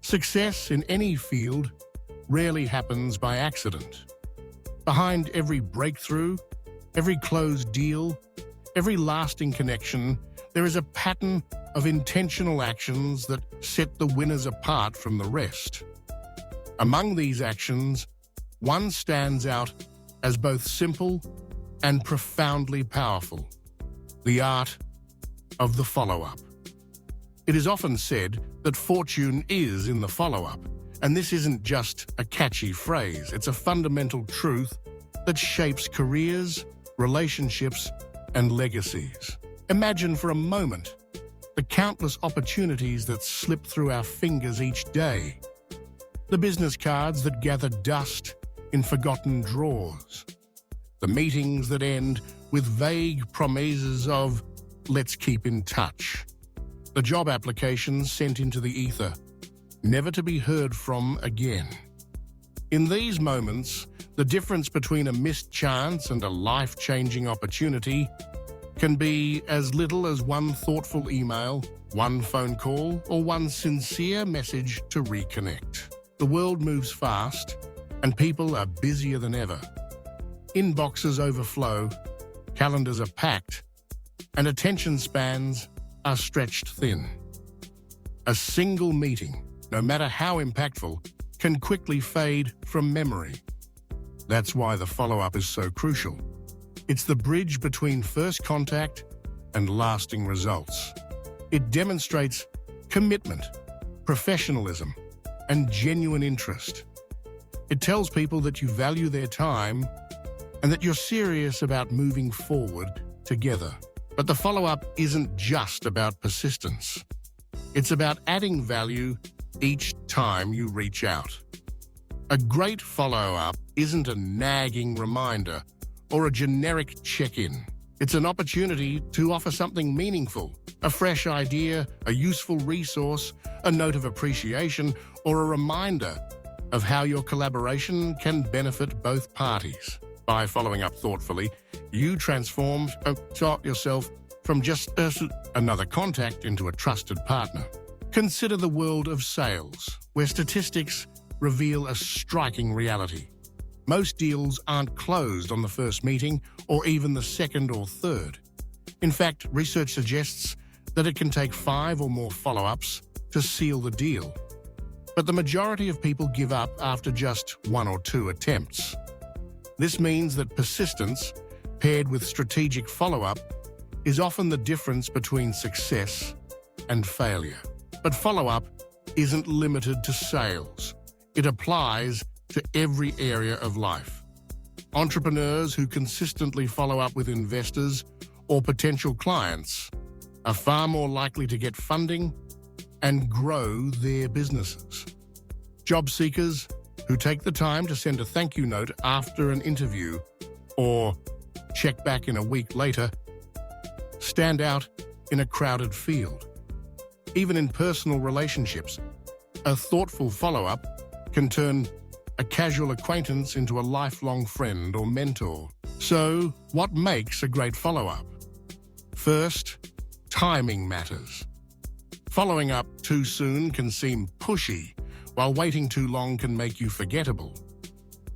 Success in any field rarely happens by accident. Behind every breakthrough, every closed deal, every lasting connection, there is a pattern of intentional actions that set the winners apart from the rest. Among these actions, one stands out as both simple and profoundly powerful: the art of the follow-up. It is often said that fortune is in the follow-up, and this isn't just a catchy phrase, it's a fundamental truth that shapes careers, relationships, and legacies. Imagine for a moment the countless opportunities that slip through our fingers each day, the business cards that gather dust in forgotten drawers, the meetings that end with vague promises of "let's keep in touch," the job applications sent into the ether, never to be heard from again. In these moments, the difference between a missed chance and a life-changing opportunity can be as little as one thoughtful email, one phone call, or one sincere message to reconnect. The world moves fast, and people are busier than ever. Inboxes overflow, calendars are packed, and attention spans are stretched thin. A single meeting, no matter how impactful, can quickly fade from memory. That's why the follow-up is so crucial. It's the bridge between first contact and lasting results. It demonstrates commitment, professionalism, and genuine interest. It tells people that you value their time and that you're serious about moving forward together. But the follow-up isn't just about persistence. It's about adding value each time you reach out. A great follow-up isn't a nagging reminder or a generic check-in. It's an opportunity to offer something meaningful, a fresh idea, a useful resource, a note of appreciation, or a reminder of how your collaboration can benefit both parties. By following up thoughtfully, you transform yourself from just another contact into a trusted partner. Consider the world of sales, where statistics reveal a striking reality. Most deals aren't closed on the first meeting or even the second or third. In fact, research suggests that it can take 5 or more follow-ups to seal the deal. But the majority of people give up after just 1 or 2 attempts. This means that persistence, paired with strategic follow-up, is often the difference between success and failure. But follow-up isn't limited to sales. It applies to every area of life. Entrepreneurs who consistently follow up with investors or potential clients are far more likely to get funding and grow their businesses. Job seekers who take the time to send a thank you note after an interview or check back in a week later stand out in a crowded field. Even in personal relationships, a thoughtful follow-up can turn a casual acquaintance into a lifelong friend or mentor. So, what makes a great follow-up? First, timing matters. Following up too soon can seem pushy, while waiting too long can make you forgettable.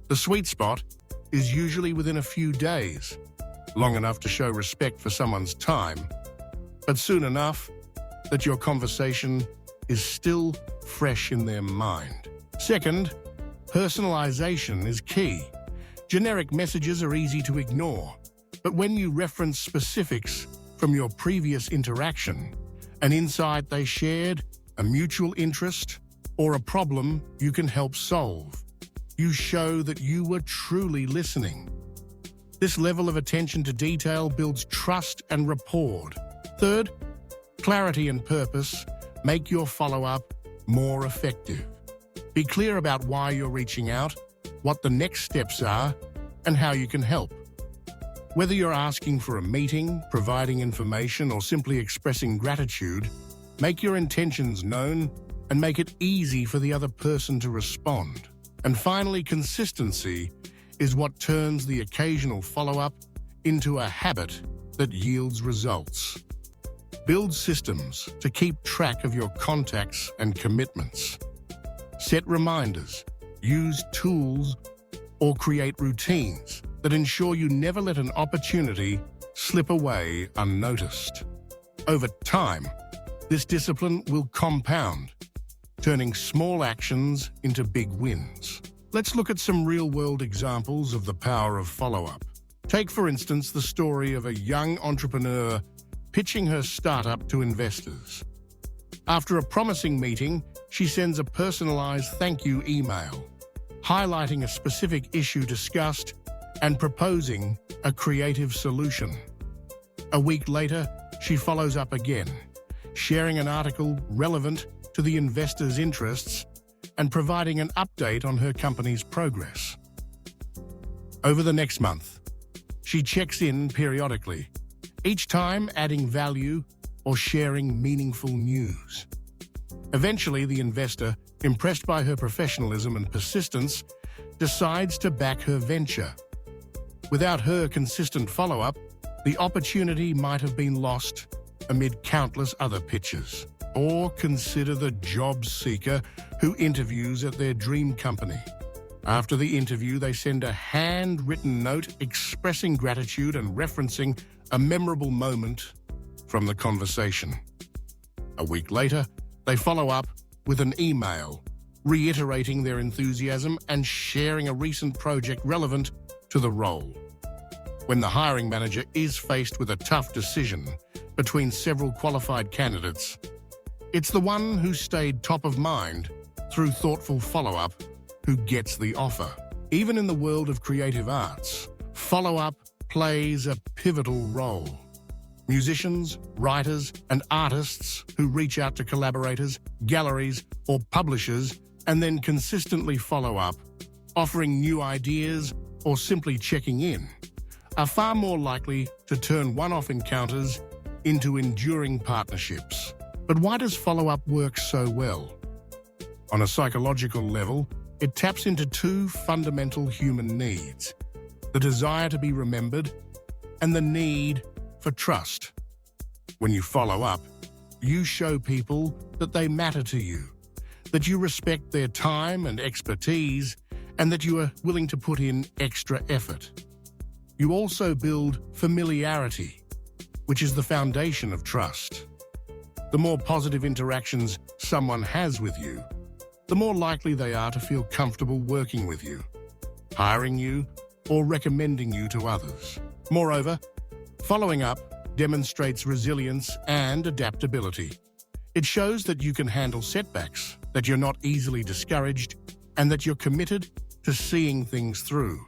The sweet spot is usually within a few days, long enough to show respect for someone's time, but soon enough that your conversation is still fresh in their mind. Second, personalization is key. Generic messages are easy to ignore, but when you reference specifics from your previous interaction, an insight they shared, a mutual interest, or a problem you can help solve, you show that you were truly listening. This level of attention to detail builds trust and rapport. Third, clarity and purpose make your follow-up more effective. Be clear about why you're reaching out, what the next steps are, and how you can help. Whether you're asking for a meeting, providing information, or simply expressing gratitude, make your intentions known and make it easy for the other person to respond. And finally, consistency is what turns the occasional follow-up into a habit that yields results. Build systems to keep track of your contacts and commitments. Set reminders, use tools, or create routines that ensure you never let an opportunity slip away unnoticed. Over time, this discipline will compound, turning small actions into big wins. Let's look at some real-world examples of the power of follow-up. Take, for instance, the story of a young entrepreneur pitching her startup to investors. After a promising meeting, she sends a personalized thank you email, highlighting a specific issue discussed and proposing a creative solution. A week later, she follows up again, sharing an article relevant to the investor's interests and providing an update on her company's progress. Over the next month, she checks in periodically, each time adding value or sharing meaningful news. Eventually, the investor, impressed by her professionalism and persistence, decides to back her venture. Without her consistent follow-up, the opportunity might have been lost amid countless other pitches. Or consider the job seeker who interviews at their dream company. After the interview, they send a handwritten note expressing gratitude and referencing a memorable moment from the conversation. A week later, they follow up with an email, reiterating their enthusiasm and sharing a recent project relevant to the role. When the hiring manager is faced with a tough decision between several qualified candidates, it's the one who stayed top of mind through thoughtful follow-up who gets the offer. Even in the world of creative arts, follow-up plays a pivotal role. Musicians, writers, and artists who reach out to collaborators, galleries, or publishers and then consistently follow up, offering new ideas or simply checking in, are far more likely to turn one-off encounters into enduring partnerships. But why does follow-up work so well? On a psychological level, it taps into two fundamental human needs: the desire to be remembered and the need for trust. When you follow up, you show people that they matter to you, that you respect their time and expertise, and that you are willing to put in extra effort. You also build familiarity, which is the foundation of trust. The more positive interactions someone has with you, the more likely they are to feel comfortable working with you, hiring you, or recommending you to others. Moreover, following up demonstrates resilience and adaptability. It shows that you can handle setbacks, that you're not easily discouraged, and that you're committed to seeing things through.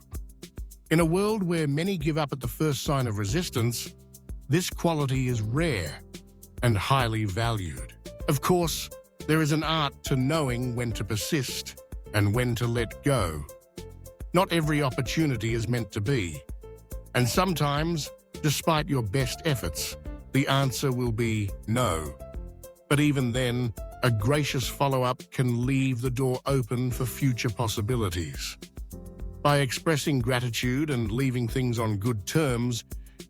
In a world where many give up at the first sign of resistance, this quality is rare and highly valued. Of course, there is an art to knowing when to persist and when to let go. Not every opportunity is meant to be, and sometimes, despite your best efforts, the answer will be no. But even then, a gracious follow-up can leave the door open for future possibilities. By expressing gratitude and leaving things on good terms,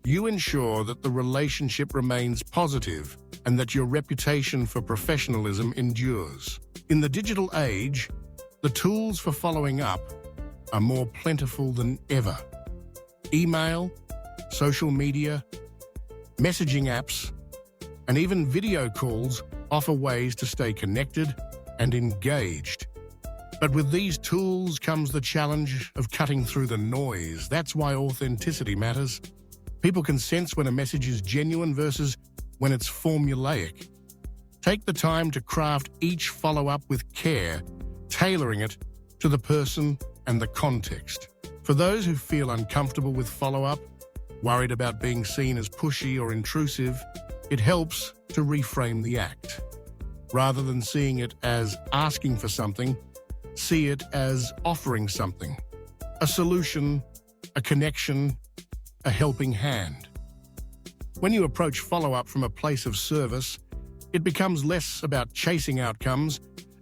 you ensure that the relationship remains positive and that your reputation for professionalism endures. In the digital age, the tools for following up are more plentiful than ever. Email, social media, messaging apps, and even video calls offer ways to stay connected and engaged. But with these tools comes the challenge of cutting through the noise. That's why authenticity matters. People can sense when a message is genuine versus when it's formulaic. Take the time to craft each follow-up with care, tailoring it to the person and the context. For those who feel uncomfortable with follow-up, worried about being seen as pushy or intrusive, it helps to reframe the act. Rather than seeing it as asking for something, see it as offering something. A solution, a connection, a helping hand. When you approach follow-up from a place of service, it becomes less about chasing outcomes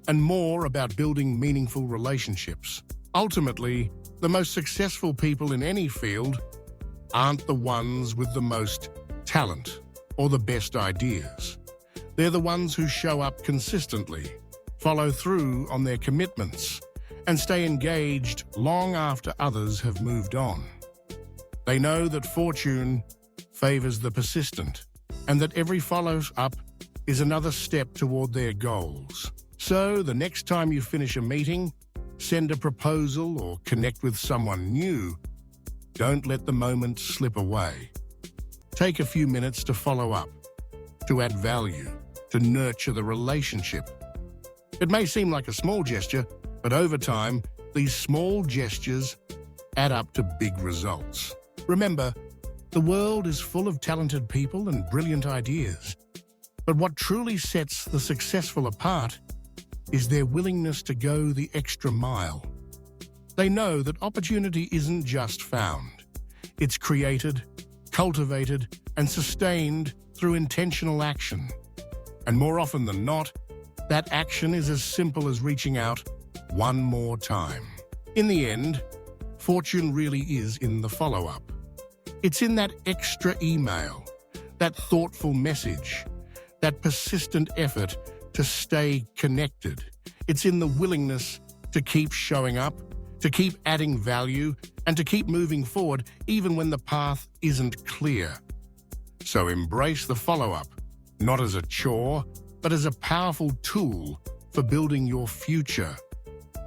and more about building meaningful relationships. Ultimately, the most successful people in any field aren't the ones with the most talent or the best ideas. They're the ones who show up consistently, follow through on their commitments, and stay engaged long after others have moved on. They know that fortune favors the persistent, and that every follow-up is another step toward their goals. So, the next time you finish a meeting, send a proposal or connect with someone new, don't let the moment slip away. Take a few minutes to follow up, to add value, to nurture the relationship. It may seem like a small gesture, but over time, these small gestures add up to big results. Remember, the world is full of talented people and brilliant ideas. But what truly sets the successful apart is their willingness to go the extra mile. They know that opportunity isn't just found. It's created, cultivated, and sustained through intentional action. And more often than not, that action is as simple as reaching out one more time. In the end, fortune really is in the follow-up. It's in that extra email, that thoughtful message, that persistent effort to stay connected. It's in the willingness to keep showing up, to keep adding value, and to keep moving forward even when the path isn't clear. So embrace the follow-up, not as a chore, but as a powerful tool for building your future.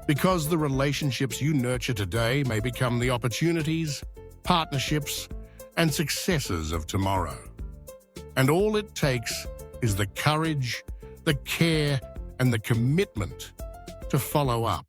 Because the relationships you nurture today may become the opportunities, partnerships, and successes of tomorrow. And all it takes is the courage, the care, and the commitment to follow up.